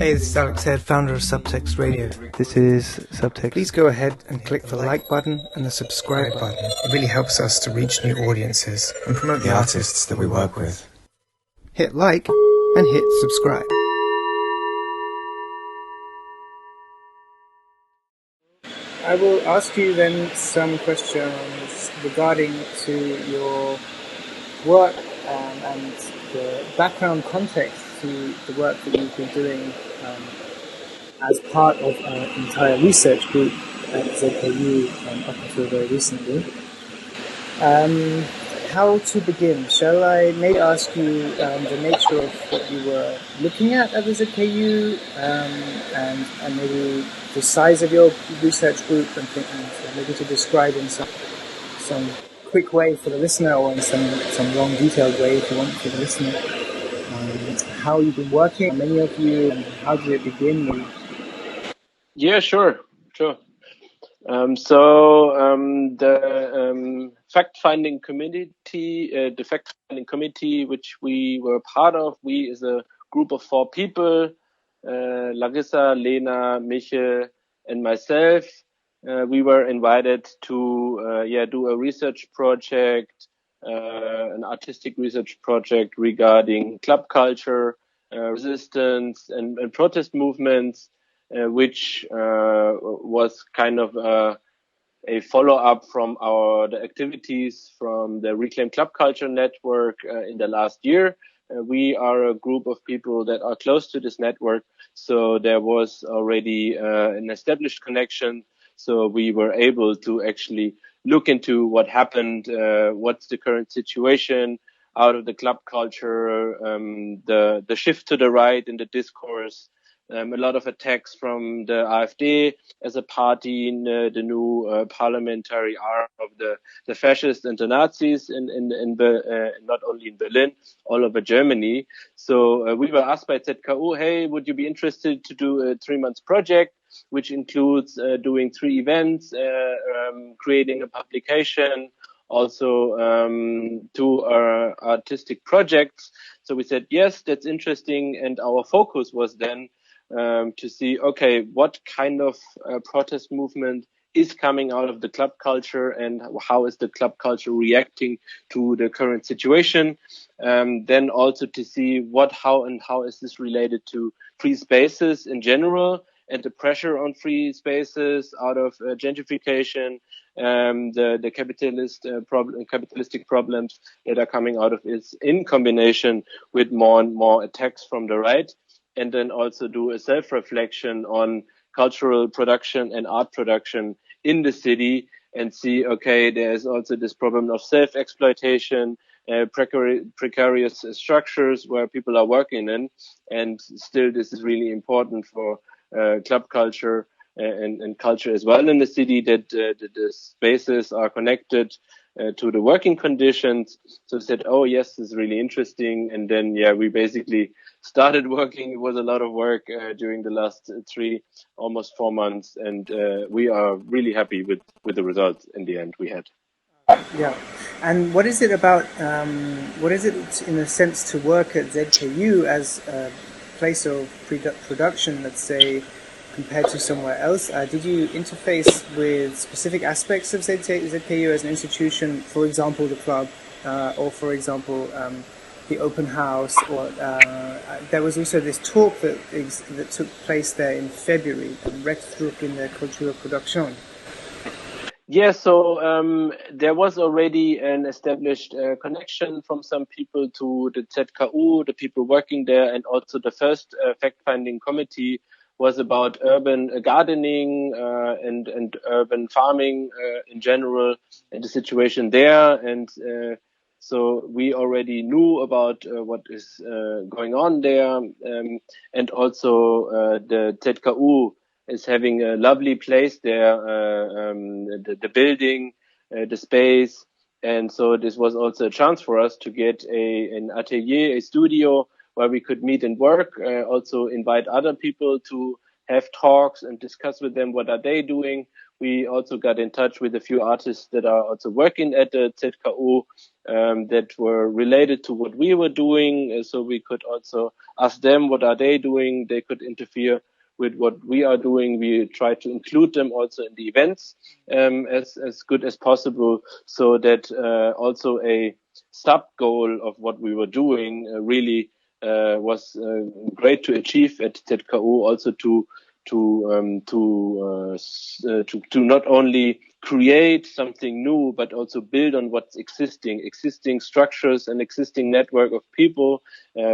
Hey, this is Alex Head, founder of Subtext Radio. This is Subtext. Please go ahead and click the like button and the subscribe button. It really helps us to reach new audiences and promote the artists that we work with. Hit like and hit subscribe. I will ask you then some questions regarding to your work and the background context to the work that you've been doing as part of an entire research group at ZKU up until very recently. How to begin? Shall I maybe ask you the nature of what you were looking at the ZKU and maybe the size of your research group and maybe to describe in some quick way for the listener or in some long detailed way if you want for the listener how you've been working, many of you, and how did it begin? Yeah, sure. The fact-finding committee, which we were part of, we is a group of 4 people, Larissa, Lena, Michel, and myself. We were invited to do a research project, an artistic research project regarding club culture, resistance, and protest movements, which was kind of a follow-up from the activities from the Reclaim Club Culture Network in the last year. We are a group of people that are close to this network, so there was already an established connection. So we were able to actually look into what happened, what's the current situation out of the club culture, the shift to the right in the discourse, a lot of attacks from the AfD as a party in the new parliamentary arm of the fascists and the Nazis not only in Berlin, all over Germany. So we were asked by ZKU, hey, would you be interested to do a 3-month project, which includes doing 3 events, creating a publication, also 2 artistic projects. So we said, yes, that's interesting. And our focus was then to see, okay, what kind of protest movement is coming out of the club culture and how is the club culture reacting to the current situation. Then also to see how is this related to free spaces in general and the pressure on free spaces out of gentrification, the capitalistic problems that are coming out of it in combination with more and more attacks from the right. And then also do a self-reflection on cultural production and art production in the city and see, okay, there's also this problem of self-exploitation, precarious structures where people are working in. And still, this is really important for club culture and culture as well in the city, that the spaces are connected to the working conditions. So I said, oh, yes, this is really interesting. And then, we basically started working. It was a lot of work during the last almost 4 months. And we are really happy with the results in the end we had. Yeah. And what is it about, what is it in a sense to work at ZKU as a place of production, let's say, compared to somewhere else? Did you interface with specific aspects of ZKU as an institution, for example, the club, or for example, the open house, or there was also this talk that took place there in February, Rechtsdruck in der Kulturproduktion. Yeah, so there was already an established connection from some people to the ZKU, the people working there, and also the first fact-finding committee was about urban gardening and urban farming in general and the situation there. And so we already knew about what is going on there. And also the ZKU is having a lovely place there, the building, the space. And so this was also a chance for us to get an atelier, a studio where we could meet and work, also invite other people to have talks and discuss with them what are they doing, We also got in touch with a few artists that are also working at the ZKU that were related to what we were doing. So we could also ask them what are they doing. They could interfere with what we are doing. We try to include them also in the events as good as possible, so that also a sub goal of what we were doing really was great to achieve at ZKU, also to not only create something new, but also build on what's existing structures and existing network of people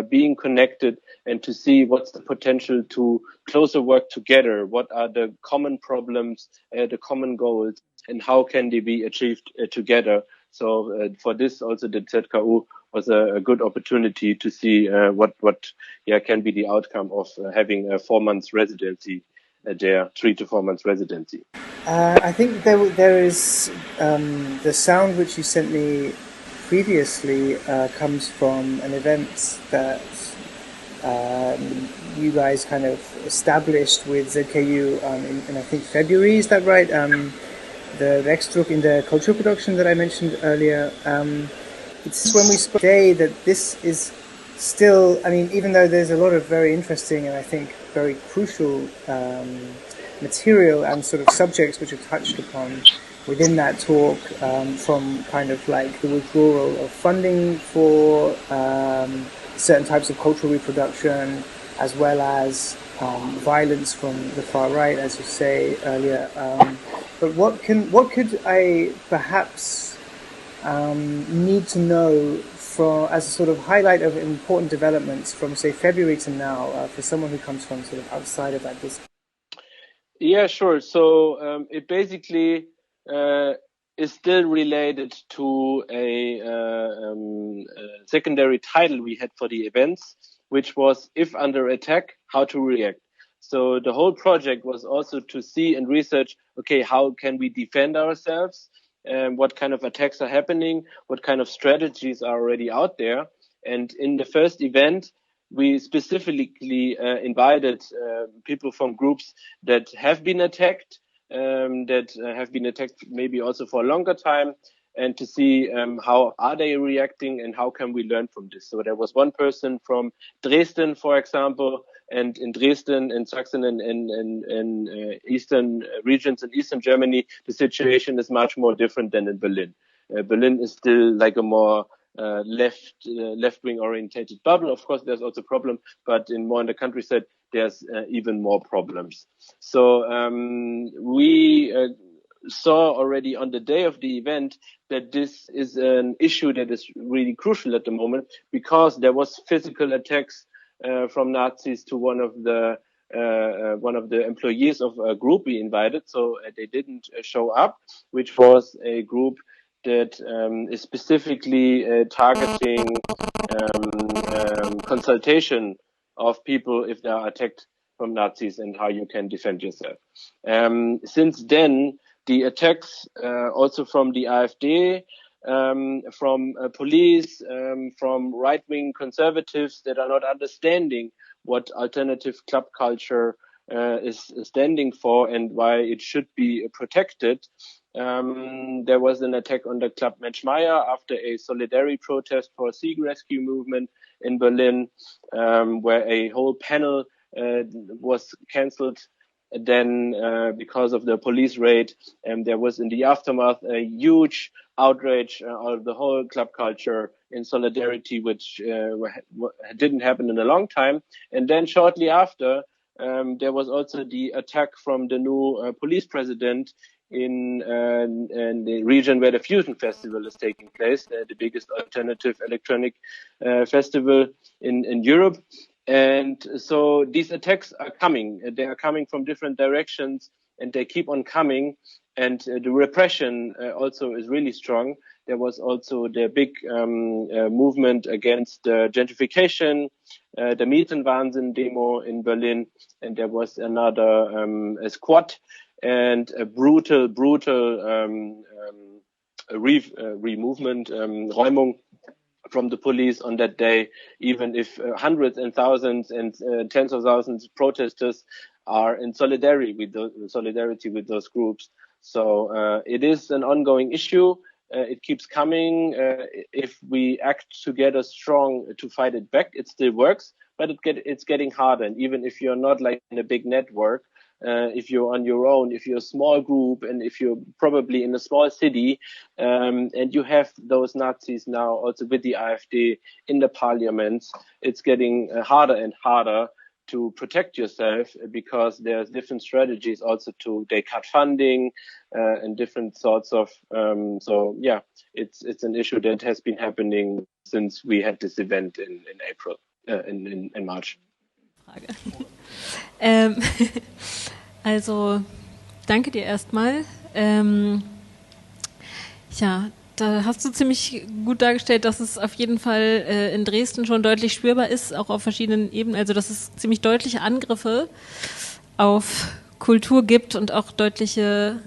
being connected, and to see what's the potential to closer work together. What are the common problems, the common goals, and how can they be achieved together? So for this, also the ZKU was a good opportunity to see what can be the outcome of having a 4 months residency there, 3 to 4 months residency. I think there is the sound which you sent me previously comes from an event that you guys kind of established with ZKU in I think February. Is that right? The Werkstudie in the cultural production that I mentioned earlier. It's when we spoke today that this is still, I mean, even though there's a lot of very interesting and I think very crucial material and sort of subjects which are touched upon within that talk, from kind of like the withdrawal of funding for certain types of cultural reproduction, as well as violence from the far right, as you say earlier. But what could I perhaps need to know as a sort of highlight of important developments from, say, February to now, for someone who comes from sort of outside of that discipline? Yeah, sure. So it basically is still related to a secondary title we had for the events, which was "If Under Attack, How to React." So the whole project was also to see and research, okay, how can we defend ourselves? What kind of attacks are happening? What kind of strategies are already out there? And in the first event, we specifically invited people from groups that have been attacked, maybe also for a longer time, and to see how are they reacting and how can we learn from this. So there was one person from Dresden, for example, and in Dresden, in Saxon, and in eastern regions in Eastern Germany, the situation is much more different than in Berlin. Berlin is still like a more left-wing orientated bubble. Of course, there's also a problem, but in the countryside, there's even more problems. So we saw already on the day of the event that this is an issue that is really crucial at the moment, because there was physical attacks from Nazis to one of the employees of a group we invited. So they didn't show up, which was a group that is specifically targeting consultation of people if they are attacked from Nazis and how you can defend yourself. Since then, the attacks also from the AfD, from police, from right-wing conservatives that are not understanding what alternative club culture is standing for and why it should be protected. There was an attack on the Club Menschmeier after a solidarity protest for a sea rescue movement in Berlin, where a whole panel was cancelled. Then, because of the police raid, there was in the aftermath a huge outrage of the whole club culture in solidarity, which didn't happen in a long time. And then shortly after, there was also the attack from the new police president in the region where the Fusion Festival is taking place, the biggest alternative electronic festival in Europe. And so these attacks are coming. They are coming from different directions, and they keep on coming. And the repression also is really strong. There was also the big movement against gentrification, the Mietenwahnsinn demo in Berlin, and there was another a squat and a brutal movement, Räumung from the police on that day, even if hundreds and thousands and tens of thousands of protesters are in solidarity with those groups. So it is an ongoing issue. It keeps coming. If we act together strong to fight it back, it still works, but it's getting harder. And even if you're not like in a big network, if you're on your own, if you're a small group, and if you're probably in a small city, and you have those Nazis now also with the AfD in the parliaments, it's getting harder and harder to protect yourself, because there's different strategies also they cut funding and different sorts of so yeah, it's an issue that has been happening since we had this event in April, in March. Frage. Also danke dir erstmal. Ja, da hast du ziemlich gut dargestellt, dass es auf jeden Fall in Dresden schon deutlich spürbar ist, auch auf verschiedenen Ebenen. Also dass es ziemlich deutliche Angriffe auf Kultur gibt und auch deutliche,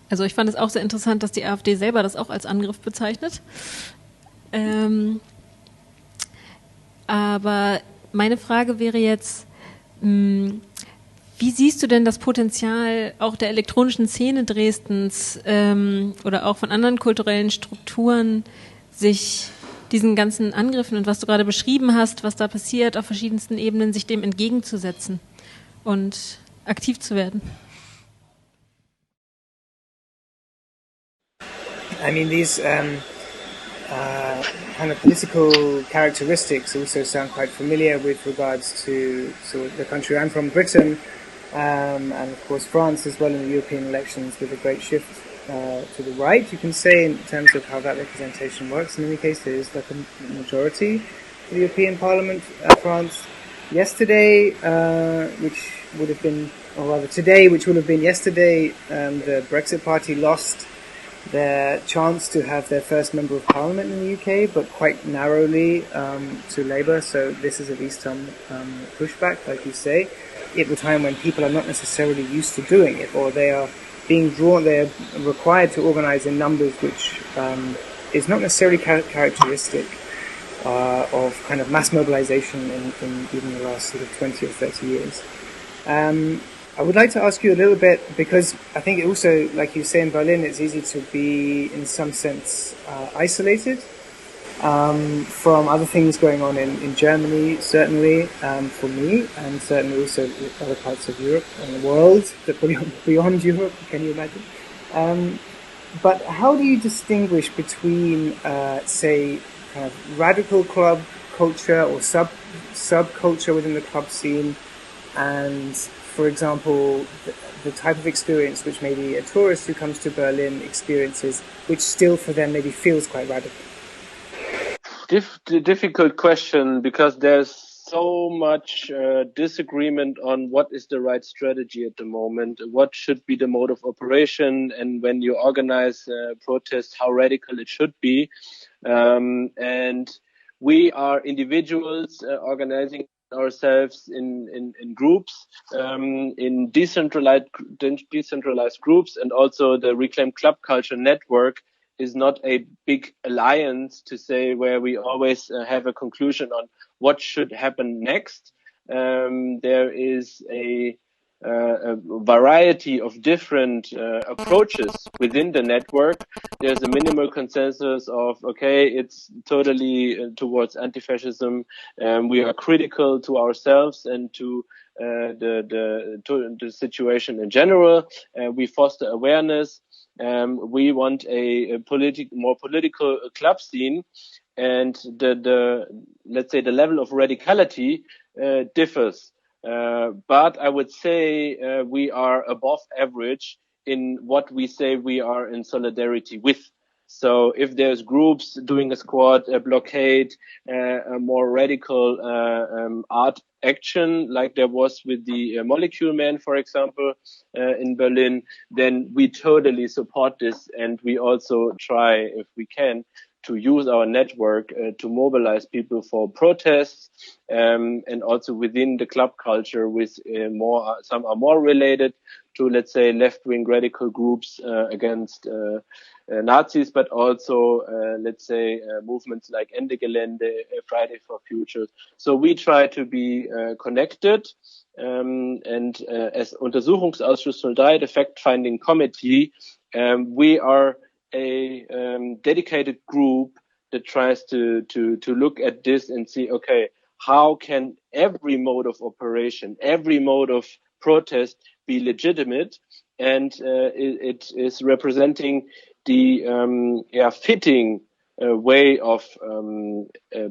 also ich fand es auch sehr interessant, dass die AfD selber das auch als Angriff bezeichnet. Aber meine Frage wäre jetzt, wie siehst du denn das Potenzial auch der elektronischen Szene Dresdens oder auch von anderen kulturellen Strukturen, sich diesen ganzen Angriffen und was du gerade beschrieben hast, was da passiert auf verschiedensten Ebenen, sich dem entgegenzusetzen und aktiv zu werden? I mean, these kind of political characteristics also sound quite familiar with regards to the country I'm from, Britain, and of course France as well in the European elections, with a great shift to the right, you can say, in terms of how that representation works. In any case, there is like a majority for the European Parliament. France yesterday, which would have been, or rather today, which would have been yesterday, the Brexit Party lost their chance to have their first member of parliament in the UK, but quite narrowly to Labour. So this is at least some pushback, like you say, at a time when people are not necessarily used to doing it, or they are being drawn, they are required to organise in numbers which is not necessarily characteristic of kind of mass mobilisation in even the last sort of 20 or 30 years. I would like to ask you a little bit, because I think also, like you say, in Berlin, it's easy to be, in some sense, isolated from other things going on in Germany, certainly, for me, and certainly also in other parts of Europe and the world, beyond Europe, can you imagine? But how do you distinguish between, say, kind of radical club culture or subculture within the club scene, and, for example, the type of experience which maybe a tourist who comes to Berlin experiences, which still for them maybe feels quite radical? Difficult question, because there's so much disagreement on what is the right strategy at the moment, what should be the mode of operation, and when you organize protests, how radical it should be. And we are individuals organizing ourselves in groups, in decentralized groups, and also the Reclaim Club Culture Network is not a big alliance to say where we always have a conclusion on what should happen next. There is a variety of different approaches within the network. There's a minimal consensus of, okay, it's totally towards anti-fascism. We are critical to ourselves and to the situation in general. We foster awareness. We want a more political club scene, and the let's say the level of radicality differs. But I would say we are above average in what we say we are in solidarity with. So if there's groups doing a squad, a blockade, a more radical art action, like there was with the Molecule Man, for example, in Berlin, then we totally support this, and we also try, if we can, to use our network to mobilize people for protests, and also within the club culture, with some are more related to, let's say, left-wing radical groups against Nazis, but also, let's say, movements like Ende Gelände, Friday for Future. So we try to be connected, and as Untersuchungsausschuss 03, the fact-finding committee, we are a dedicated group that tries to look at this and see, okay, how can every mode of operation, every mode of protest be legitimate? And it is representing the fitting way of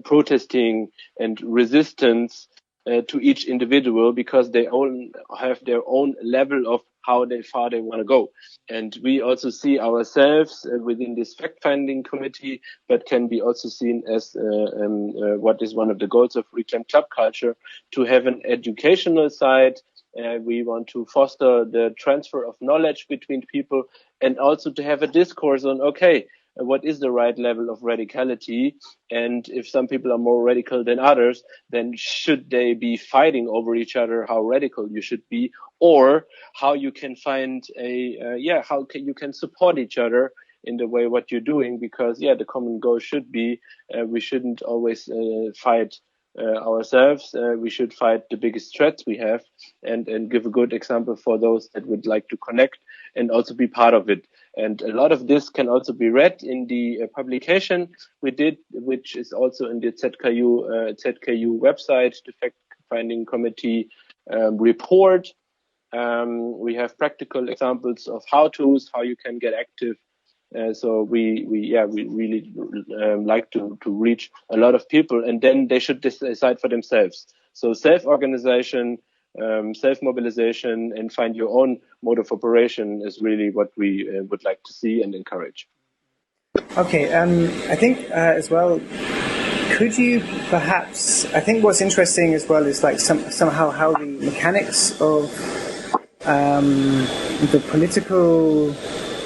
protesting and resistance to each individual, because they all have their own level of how far they want to go. And we also see ourselves within this fact-finding committee, but can be also seen as what is one of the goals of Reclaimed Club Culture, to have an educational side. We want to foster the transfer of knowledge between people, and also to have a discourse on, okay, what is the right level of radicality? And if some people are more radical than others, then should they be fighting over each other how radical you should be, or how you can find you can support each other in the way what you're doing? Because the common goal should be we shouldn't always fight ourselves. We should fight the biggest threats we have, and give a good example for those that would like to connect and also be part of it. And a lot of this can also be read in the publication we did, which is also in the ZKU website, the fact-finding committee report. We have practical examples of how-tos, how you can get active. So we really like to reach a lot of people, and then they should decide for themselves. So self-organization, self-mobilization, and find your own mode of operation is really what we would like to see and encourage. Okay, I think as well, could you perhaps, I think what's interesting as well is like somehow how the mechanics of the political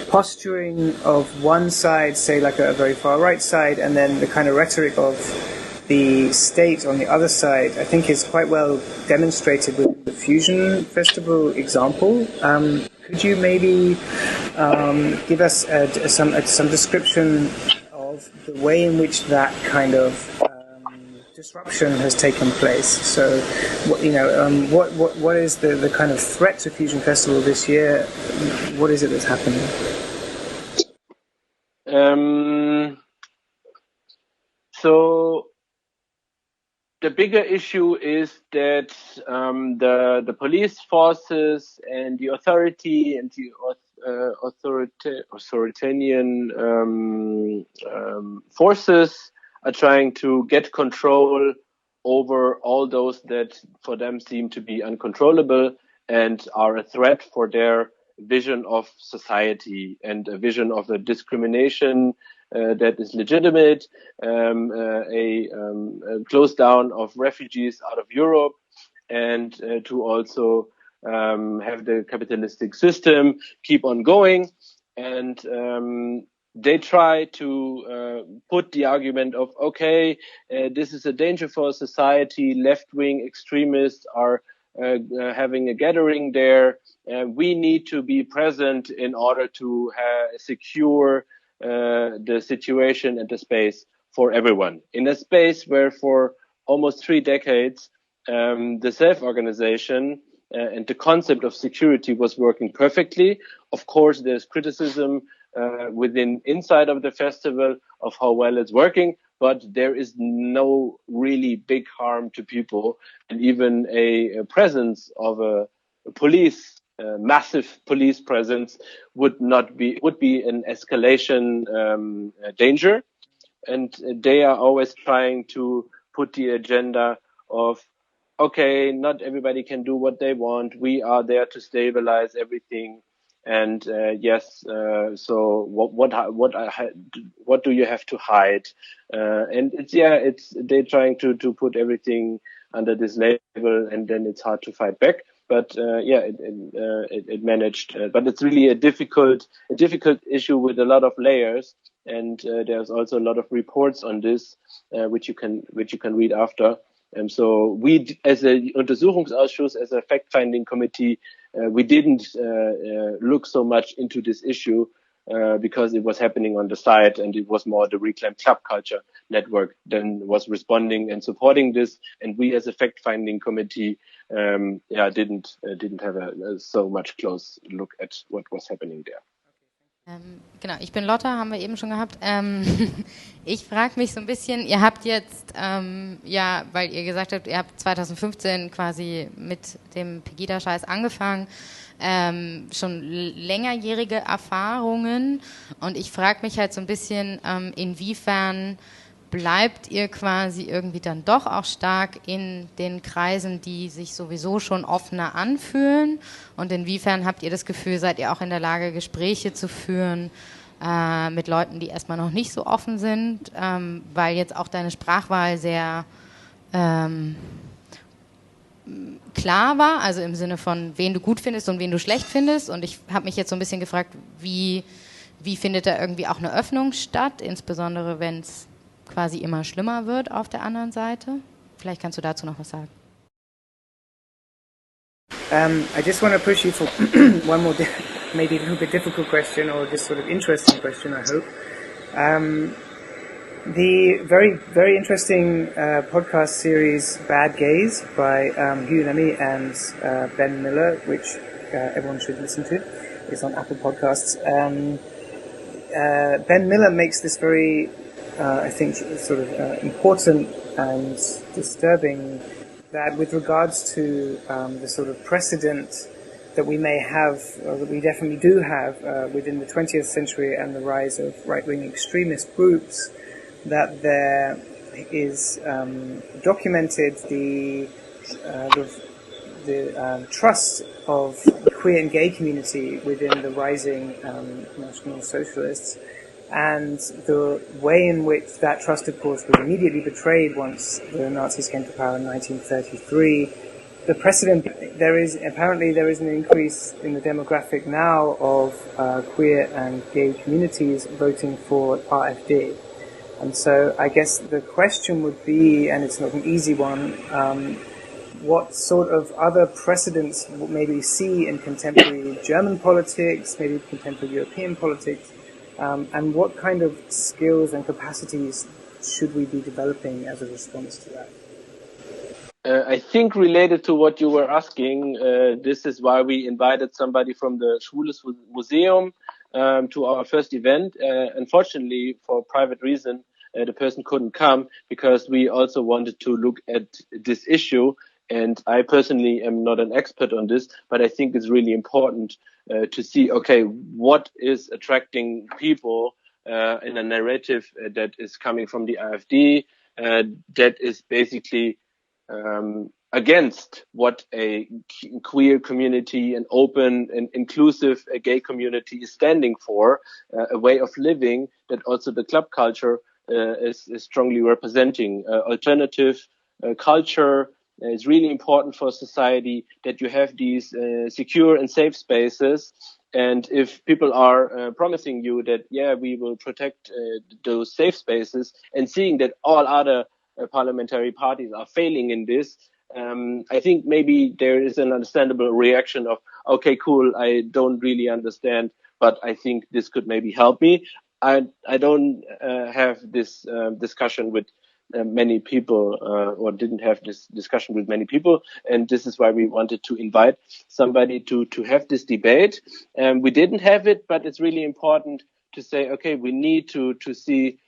posturing of one side, say like a very far right side, and then the kind of rhetoric of the state on the other side, I think is quite well demonstrated with the Fusion Festival example. Could you maybe give us some description of the way in which that kind of disruption has taken place? So, what is the kind of threat to Fusion Festival this year? What is it that's happening? So the bigger issue is that the police forces and the authority and the authoritarian forces are trying to get control over all those that for them seem to be uncontrollable and are a threat for their vision of society and a vision of a discrimination that is legitimate, a close down of refugees out of Europe, and to also have the capitalistic system keep on going. And they try to put the argument of, okay, this is a danger for society. Left-wing extremists are having a gathering there. We need to be present in order to secure the situation and the space for everyone. In a space where for almost 3 decades, the self-organization and the concept of security was working perfectly. Of course, there's criticism inside of the festival of how well it's working, but there is no really big harm to people, and even a presence of a police, massive police presence would be an escalation danger. And they are always trying to put the agenda of, okay, not everybody can do what they want. We are there to stabilize everything. And so what do you have to hide? And they're trying to put everything under this label, and then it's hard to fight back. But it managed. But it's really a difficult issue with a lot of layers. And there's also a lot of reports on this, which you can read after. And so we, as a Untersuchungsausschuss, as a fact-finding committee, we didn't look so much into this issue because it was happening on the side, and it was more the Reclaimed Club Culture. network then was responding and supporting this, and we as a fact-finding committee didn't have so much close look at what was happening there. Genau, ich bin Lotta, haben wir eben schon gehabt. Ich frage mich so ein bisschen, ihr habt jetzt, weil ihr gesagt habt, ihr habt 2015 quasi mit dem Pegida-Scheiß angefangen, schon längerjährige Erfahrungen, und ich frage mich halt so ein bisschen, inwiefern bleibt ihr quasi irgendwie dann doch auch stark in den Kreisen, die sich sowieso schon offener anfühlen, und inwiefern habt ihr das Gefühl, seid ihr auch in der Lage, Gespräche zu führen mit Leuten, die erstmal noch nicht so offen sind, weil jetzt auch deine Sprachwahl sehr klar war, also im Sinne von, wen du gut findest und wen du schlecht findest, und ich habe mich jetzt so ein bisschen gefragt, wie findet da irgendwie auch eine Öffnung statt, insbesondere wenn es quasi immer schlimmer wird auf der anderen Seite? Vielleicht kannst du dazu noch was sagen. I just want to push you for one more, maybe a little bit difficult question, or just sort of interesting question, I hope. The very, very interesting podcast series Bad Gays by Lynam and Ben Miller, which everyone should listen to, is on Apple Podcasts. Ben Miller makes this very I think sort of important and disturbing, that with regards to the sort of precedent that we may have, or that we definitely do have within the 20th century and the rise of right-wing extremist groups, that there is documented the trust of the queer and gay community within the rising national socialists, and the way in which that trust, of course, was immediately betrayed once the Nazis came to power in 1933. The precedent, there is an increase in the demographic now of queer and gay communities voting for AfD. And so I guess the question would be, and it's not an easy one, what sort of other precedents maybe see in contemporary German politics, maybe contemporary European politics, and what kind of skills and capacities should we be developing as a response to that? I think related to what you were asking, this is why we invited somebody from the Jule Museum to our first event. Unfortunately, for private reason, the person couldn't come, because we also wanted to look at this issue. And I personally am not an expert on this, but I think it's really important to see, okay, what is attracting people in a narrative that is coming from the AfD, that is basically against what a queer community, an open and inclusive gay community is standing for, a way of living that also the club culture is strongly representing. Alternative culture is really important for society, that you have these secure and safe spaces. And if people are promising you that, yeah, we will protect those safe spaces, and seeing that all other parliamentary parties are failing in this, I think maybe there is an understandable reaction of, okay, cool, I don't really understand, but I think this could maybe help me. I don't have this discussion with many people, or didn't have this discussion with many people, and this is why we wanted to invite somebody to have this debate. We didn't have it, but it's really important to say, okay, we need to see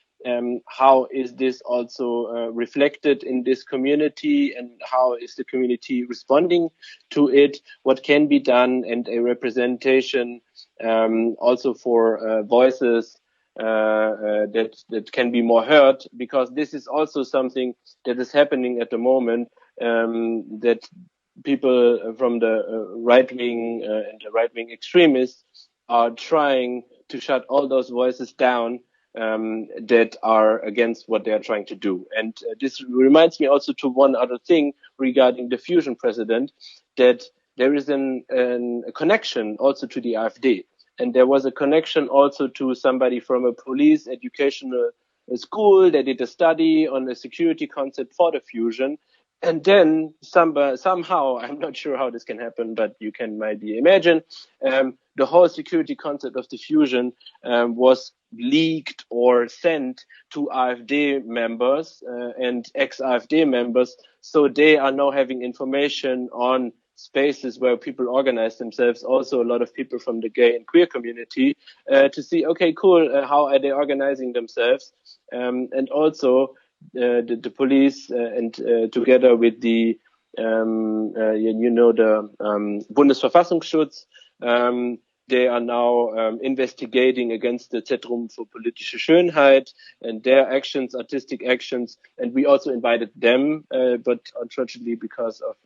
how is this also reflected in this community, and how is the community responding to it, what can be done, and a representation also for voices that can be more heard, because this is also something that is happening at the moment, that people from the right wing and the right wing extremists are trying to shut all those voices down that are against what they are trying to do. And this reminds me also to one other thing regarding the fusion president, that there is a connection also to the AfD. And there was a connection also to somebody from a police educational school that did a study on the security concept for the fusion. And then somehow, I'm not sure how this can happen, but you can maybe imagine, the whole security concept of diffusion was leaked or sent to AfD members and ex-AfD members. So they are now having information on spaces where people organize themselves, also a lot of people from the gay and queer community, to see, okay, cool, how are they organizing themselves? And also, the police and together with the the Bundesverfassungsschutz, they are now investigating against the Zentrum für politische Schönheit and their actions, artistic actions, and we also invited them, but unfortunately because of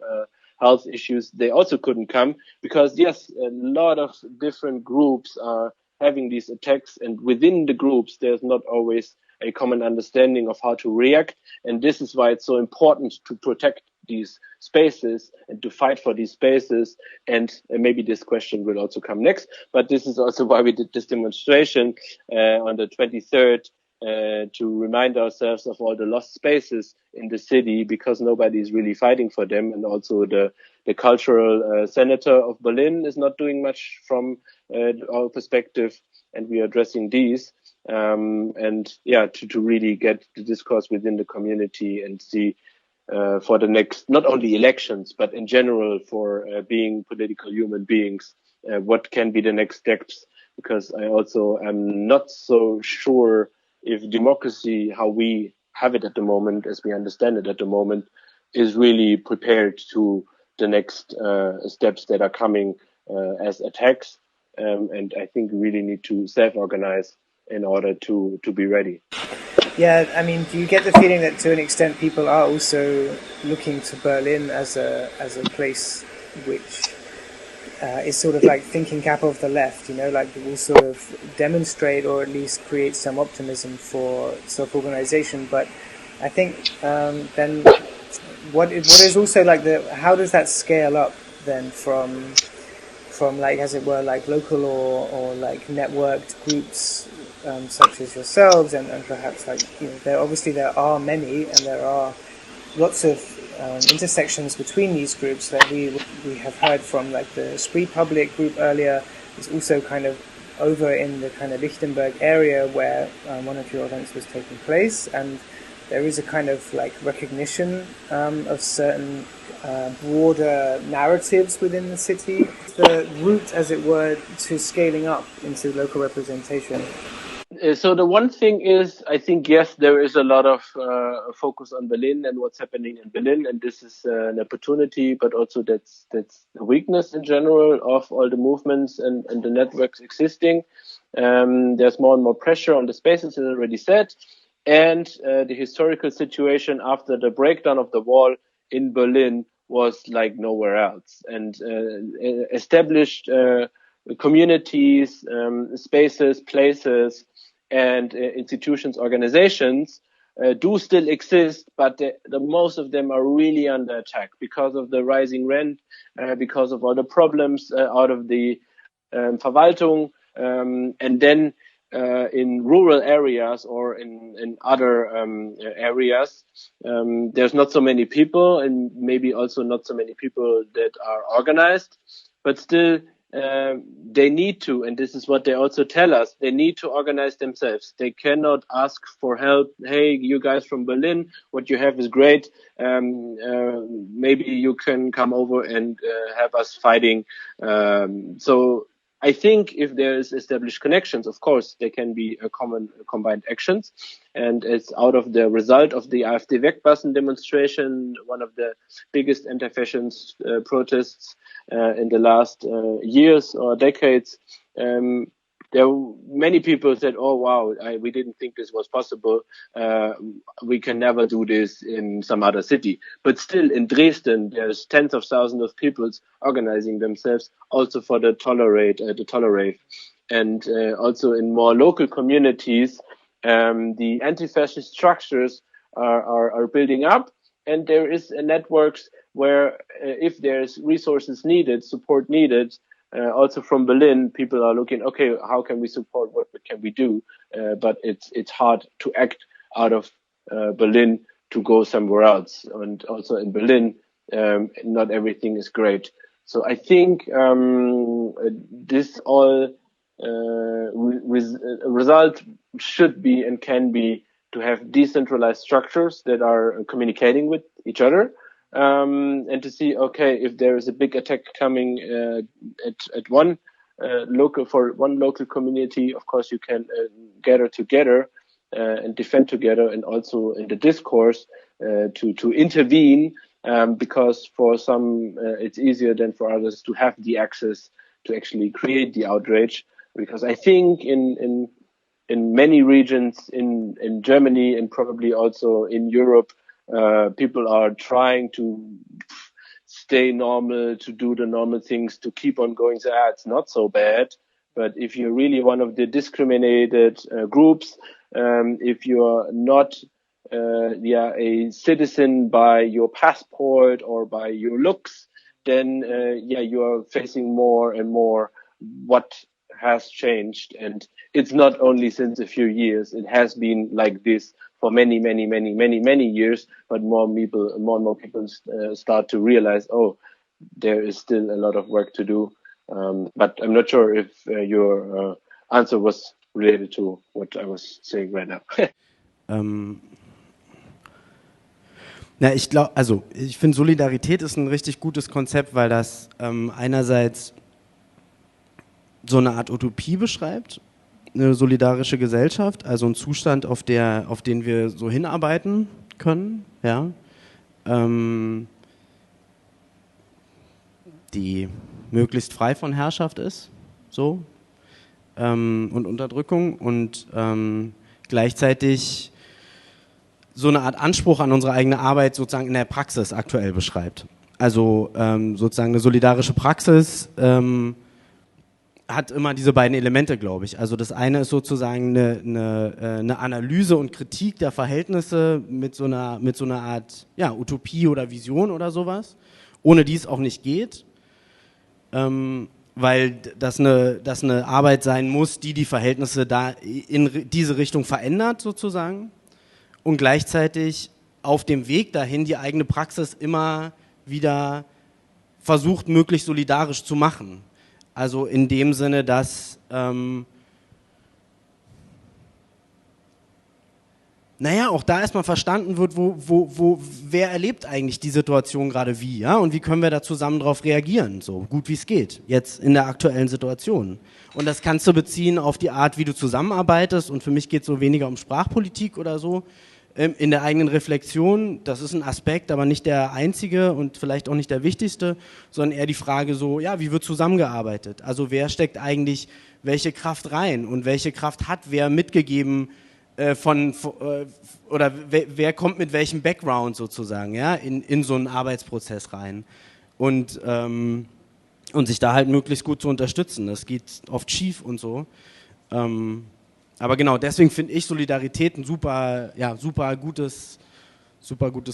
health issues, they also couldn't come, because yes, a lot of different groups are having these attacks, and within the groups there's not always a common understanding of how to react. And this is why it's so important to protect these spaces and to fight for these spaces. And maybe this question will also come next, but this is also why we did this demonstration on the 23rd to remind ourselves of all the lost spaces in the city, because nobody is really fighting for them. And also the cultural senator of Berlin is not doing much from our perspective, and we are addressing these. And yeah, to really get the discourse within the community and see for the next, not only elections, but in general for being political human beings, what can be the next steps? Because I also am not so sure if democracy, how we have it at the moment, as we understand it at the moment, is really prepared to the next steps that are coming as attacks. And I think we really need to self-organize in order to be ready. Yeah, I mean, do you get the feeling that to an extent people are also looking to Berlin as a place which is sort of like thinking capital of the left, like will sort of demonstrate or at least create some optimism for self-organization? But I think then what is also like how does that scale up then from like, as it were, like local or like networked groups such as yourselves and perhaps like, there are many, and there are lots of intersections between these groups that we have heard from, like the Spree Public group earlier is also kind of over in the kind of Lichtenberg area where one of your events was taking place, and there is a kind of like recognition of certain broader narratives within the city. The route, as it were, to scaling up into local representation. So the one thing is, I think, yes, there is a lot of focus on Berlin and what's happening in Berlin, and this is an opportunity, but also that's a weakness in general of all the movements and the networks existing. There's more and more pressure on the spaces, as I already said, and the historical situation after the breakdown of the wall in Berlin was like nowhere else, and established communities, spaces, places, and institutions, organizations do still exist, but the most of them are really under attack because of the rising rent, because of all the problems out of the Verwaltung, and then in rural areas or in other areas, there's not so many people, and maybe also not so many people that are organized, but still they need to, and this is what they also tell us, they need to organize themselves. They cannot ask for help. Hey, you guys from Berlin, what you have is great. Maybe you can come over and have us fighting. So I think if there is established connections, of course, there can be a combined actions. And it's out of the result of the AfD Wegpassen demonstration, one of the biggest anti-fascist protests in the last years or decades. There were many people said, oh, wow, we didn't think this was possible. We can never do this in some other city. But still in Dresden, there's tens of thousands of people organizing themselves also for the Tolerate. And also in more local communities, the anti-fascist structures are building up. And there is networks where if there's resources needed, support needed, also from Berlin, people are looking, okay, how can we support? What can we do? But it's hard to act out of Berlin to go somewhere else. And also in Berlin, not everything is great. So I think this all result should be and can be to have decentralized structures that are communicating with each other, and to see, okay, if there is a big attack coming at one local community, of course you can gather together and defend together, and also in the discourse to intervene, because for some it's easier than for others to have the access to actually create the outrage. Because I think in many regions in Germany and probably also in Europe, people are trying to stay normal, to do the normal things, to keep on going. So, it's not so bad. But if you're really one of the discriminated groups, if you're not a citizen by your passport or by your looks, then you are facing more and more what has changed. And it's not only since a few years, it has been like this for many years, but more and more people start to realize, there is still a lot of work to do. But I'm not sure if your answer was related to what I was saying right now. Ich finde, Solidarität ist ein richtig gutes Konzept, weil das einerseits so eine Art Utopie beschreibt, eine solidarische Gesellschaft, also ein Zustand, auf den wir so hinarbeiten können, ja, die möglichst frei von Herrschaft ist, so, und Unterdrückung, und gleichzeitig so eine Art Anspruch an unsere eigene Arbeit sozusagen in der Praxis aktuell beschreibt. Also sozusagen eine solidarische Praxis hat immer diese beiden Elemente, glaube ich. Also das eine ist sozusagen eine Analyse und Kritik der Verhältnisse mit so einer Art Utopie oder Vision oder sowas, ohne die es auch nicht geht, weil das eine Arbeit sein muss, die Verhältnisse da in diese Richtung verändert sozusagen, und gleichzeitig auf dem Weg dahin die eigene Praxis immer wieder versucht, möglichst solidarisch zu machen. Also in dem Sinne, dass auch da erstmal verstanden wird, wer erlebt eigentlich die Situation gerade wie, ja, und wie können wir da zusammen drauf reagieren, so gut wie es geht, jetzt in der aktuellen Situation. Und das kannst du beziehen auf die Art, wie du zusammenarbeitest, und für mich geht es so weniger um Sprachpolitik oder so, in der eigenen Reflexion, das ist ein Aspekt, aber nicht der einzige und vielleicht auch nicht der wichtigste, sondern eher die Frage so, wie wird zusammengearbeitet? Also wer steckt eigentlich welche Kraft rein und welche Kraft hat wer mitgegeben oder wer kommt mit welchem Background sozusagen, ja, in so einen Arbeitsprozess rein und sich da halt möglichst gut zu unterstützen. Das geht oft schief und so. Aber genau, deswegen finde ich Solidarität ein super gutes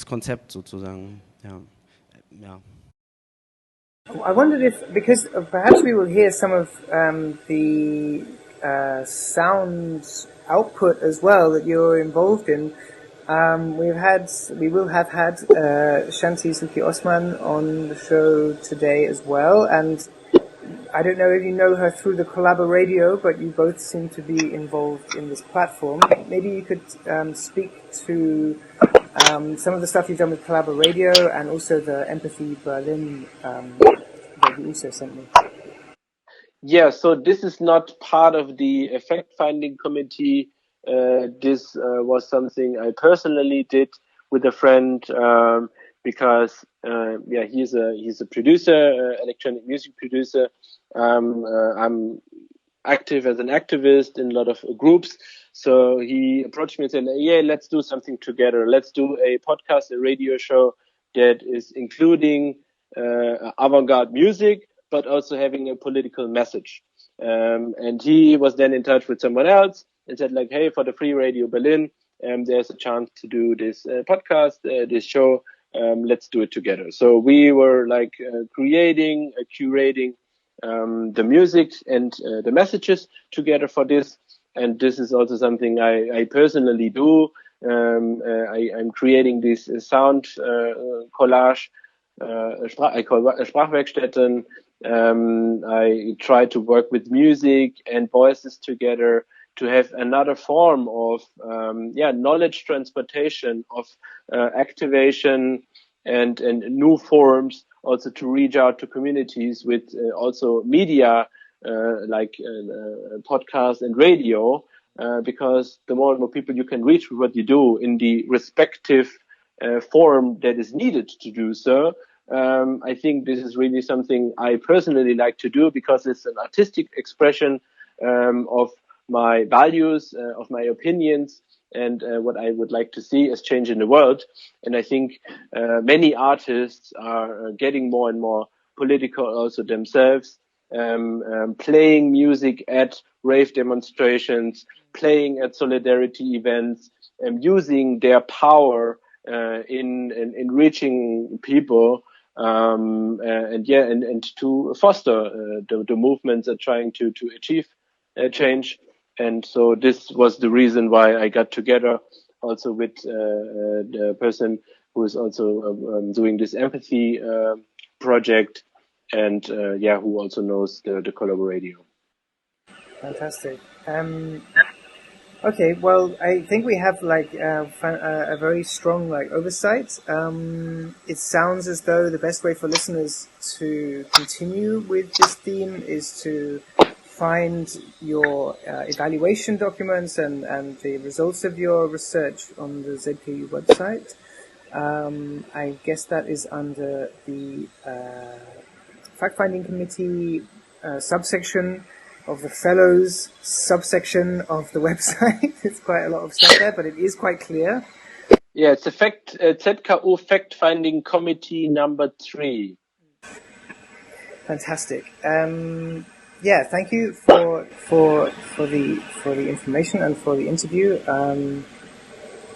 Konzept sozusagen. Ja. I wondered if, because perhaps we will hear some of the sound output as well that you're involved in. We will have had Shanti Suki Osman on the show today as well, and I don't know if you know her through the Collabo Radio, but you both seem to be involved in this platform. Maybe you could speak to some of the stuff you've done with Collabo Radio and also the Empathy Berlin that you also sent me. Yeah, so this is not part of the fact-finding committee. This was something I personally did with a friend because he's a producer, electronic music producer. I'm active as an activist in a lot of groups. So he approached me and said, let's do something together. Let's do a podcast, a radio show that is including avant-garde music, but also having a political message. And he was then in touch with someone else and said, like, hey, for the Free Radio Berlin, there's a chance to do this podcast, this show. Let's do it together. So we were like curating the music and the messages together for this. And this is also something I personally do. I'm creating this sound collage, Sprachwerkstätten. I try to work with music and voices together to have another form of knowledge transportation, of activation and new forms, also to reach out to communities with also media like podcast and radio, because the more and more people you can reach with what you do in the respective form that is needed to do so, I think this is really something I personally like to do, because it's an artistic expression of my values, of my opinions, and what I would like to see as change in the world. And I think many artists are getting more and more political also themselves, playing music at rave demonstrations, playing at solidarity events, using their power in reaching people, and to foster the movements that are trying to achieve change. And so this was the reason why I got together also with the person who is also doing this empathy project, and who also knows the Collaboradio. Fantastic. Okay, well, I think we have like a very strong like oversight. It sounds as though the best way for listeners to continue with this theme is to find your evaluation documents and the results of your research on the ZKU website. I guess that is under the fact-finding committee subsection of the fellows subsection of the website. It's quite a lot of stuff there, but it is quite clear. Yeah, it's a ZKU fact-finding committee number 3. Fantastic. Thank you for the information and for the interview.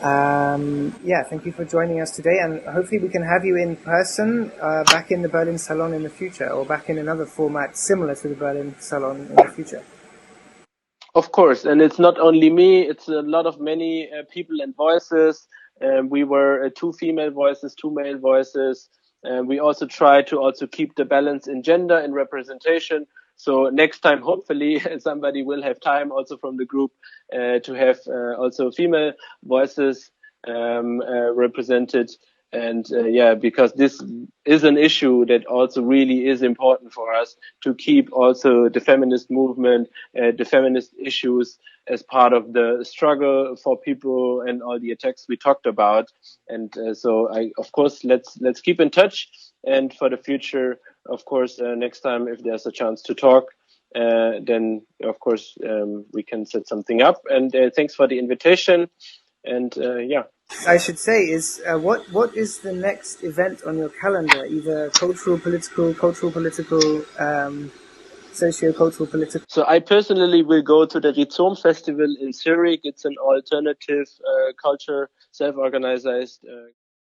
Thank you for joining us today, and hopefully we can have you in person back in the Berlin Salon in the future, or back in another format similar to the Berlin Salon in the future. Of course, and it's not only me, it's a lot of many people and voices. We were 2 female voices, 2 male voices. We also try to also keep the balance in gender and representation. So next time, hopefully, somebody will have time also from the group to have also female voices represented. And because this is an issue that also really is important for us to keep also the feminist movement, the feminist issues as part of the struggle for people and all the attacks we talked about. And of course, let's keep in touch. And for the future, of course, next time, if there's a chance to talk, then of course, we can set something up. And thanks for the invitation. And I should say is what is the next event on your calendar? Either socio-cultural, political. So I personally will go to the Rhizom Festival in Zurich. It's an alternative culture, self-organized